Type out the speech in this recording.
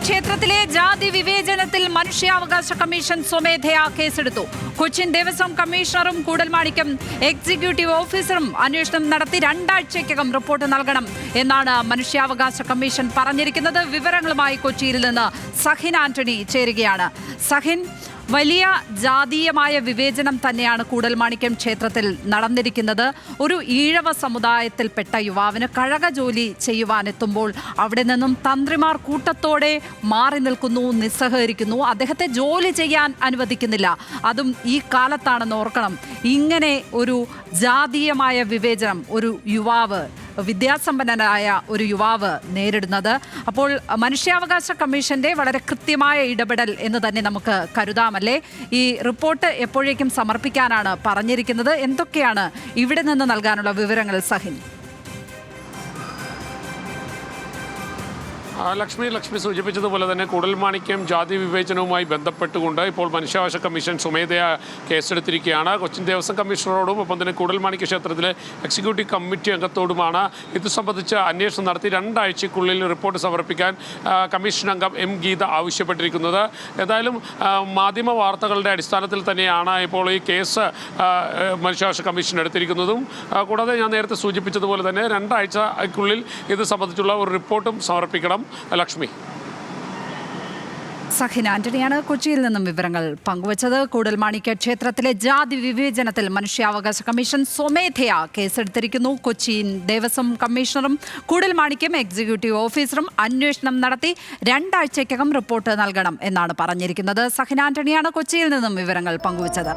ക്ഷേത്രത്തിലെ ജാതി വിവേചനത്തിൽ മനുഷ്യാവകാശ കമ്മീഷൻ സ്വമേധയാ കേസെടുത്തു. കൊച്ചിൻ ദേവസ്വം കമ്മീഷണറും കൂടൽമാണിക്യം എക്സിക്യൂട്ടീവ് ഓഫീസറും അന്വേഷണം നടത്തി 2 ആഴ്ചയ്ക്കകം റിപ്പോർട്ട് നൽകണം എന്നാണ് മനുഷ്യാവകാശ കമ്മീഷൻ പറഞ്ഞിരിക്കുന്നത്. വിവരങ്ങളുമായി കൊച്ചിയിൽ നിന്ന് സഹിൻ ആന്റണി ചേരുകയാണ്. സഹിൻ, വലിയ ജാതീയമായ വിവേചനം തന്നെയാണ് കൂടൽമാണിക്യം ക്ഷേത്രത്തിൽ നടന്നിരിക്കുന്നത്. ഒരു ഈഴവ സമുദായത്തിൽപ്പെട്ട യുവാവിന് കഴക ജോലി ചെയ്യുവാനെത്തുമ്പോൾ അവിടെ നിന്നും തന്ത്രിമാർ കൂട്ടത്തോടെ മാറി നിൽക്കുന്നു, നിസ്സഹകരിക്കുന്നു. അദ്ദേഹത്തെ ജോലി ചെയ്യാൻ അനുവദിക്കുന്നില്ല. അതും ഈ കാലത്താണെന്ന് ഓർക്കണം. ഇങ്ങനെ ഒരു ജാതീയമായ വിവേചനം ഒരു യുവാവ്, വിദ്യാസമ്പന്നനായ ഒരു യുവാവ് നേരിടുന്നത്, അപ്പോൾ മനുഷ്യാവകാശ കമ്മീഷന്റെ വളരെ കൃത്യമായ ഇടപെടൽ എന്ന് തന്നെ നമുക്ക് കരുതാമല്ലേ? ഈ റിപ്പോർട്ട് എപ്പോഴേക്കും സമർപ്പിക്കാനാണ് പറഞ്ഞിരിക്കുന്നത്? എന്തൊക്കെയാണ് ഇവിടെ നിന്ന് നൽകാനുള്ള വിവരങ്ങൾ സഹിൻ? ലക്ഷ്മി സൂചിപ്പിച്ചതുപോലെ തന്നെ കൂടൽമാണിക്യം ജാതി വിവേചനവുമായി ബന്ധപ്പെട്ടുകൊണ്ട് ഇപ്പോൾ മനുഷ്യാവകാശ കമ്മീഷൻ സ്വമേധയാ കേസെടുത്തിരിക്കുകയാണ്. കൊച്ചിൻ ദേവസ്വം കമ്മീഷണറോടും ഒപ്പം തന്നെ കൂടൽമാണിക്യ ക്ഷേത്രത്തിലെ എക്സിക്യൂട്ടീവ് കമ്മിറ്റി അംഗത്തോടുമാണ് ഇത് സംബന്ധിച്ച് അന്വേഷണം നടത്തി 2 ആഴ്ചയ്ക്കുള്ളിൽ റിപ്പോർട്ട് സമർപ്പിക്കാൻ കമ്മീഷൻ അംഗം എം ഗീത ആവശ്യപ്പെട്ടിരിക്കുന്നത്. ഏതായാലും മാധ്യമ വാർത്തകളുടെ അടിസ്ഥാനത്തിൽ തന്നെയാണ് ഇപ്പോൾ ഈ കേസ് മനുഷ്യാവകാശ കമ്മീഷൻ എടുത്തിരിക്കുന്നതും. കൂടാതെ ഞാൻ നേരത്തെ സൂചിപ്പിച്ചതുപോലെ തന്നെ 2 ആഴ്ചയ്ക്കുള്ളിൽ ഇത് സംബന്ധിച്ചുള്ള ഒരു റിപ്പോർട്ടും സമർപ്പിക്കണം. ലക്ഷ്മി, സഹിൻ ആന്റണിയാണ് കൊച്ചിയിൽ നിന്നും വിവരങ്ങൾ പങ്കുവച്ചത്. കൂടൽമാണിക്യ ക്ഷേത്രത്തിലെ ജാതി വിവേചനത്തിൽ മനുഷ്യാവകാശ കമ്മീഷൻ സ്വമേധയാ കേസെടുത്തിരിക്കുന്നു. കൊച്ചിൻ ദേവസ്വം കമ്മീഷണറും കൂടൽമാണിക്യം എക്സിക്യൂട്ടീവ് ഓഫീസറും അന്വേഷണം നടത്തി 2 ആഴ്ചയ്ക്കകം റിപ്പോർട്ട് നൽകണം എന്നാണ് പറഞ്ഞിരിക്കുന്നത്. സഹിൻ ആന്റണിയാണ് കൊച്ചിയിൽ നിന്നും വിവരങ്ങൾ പങ്കുവച്ചത്.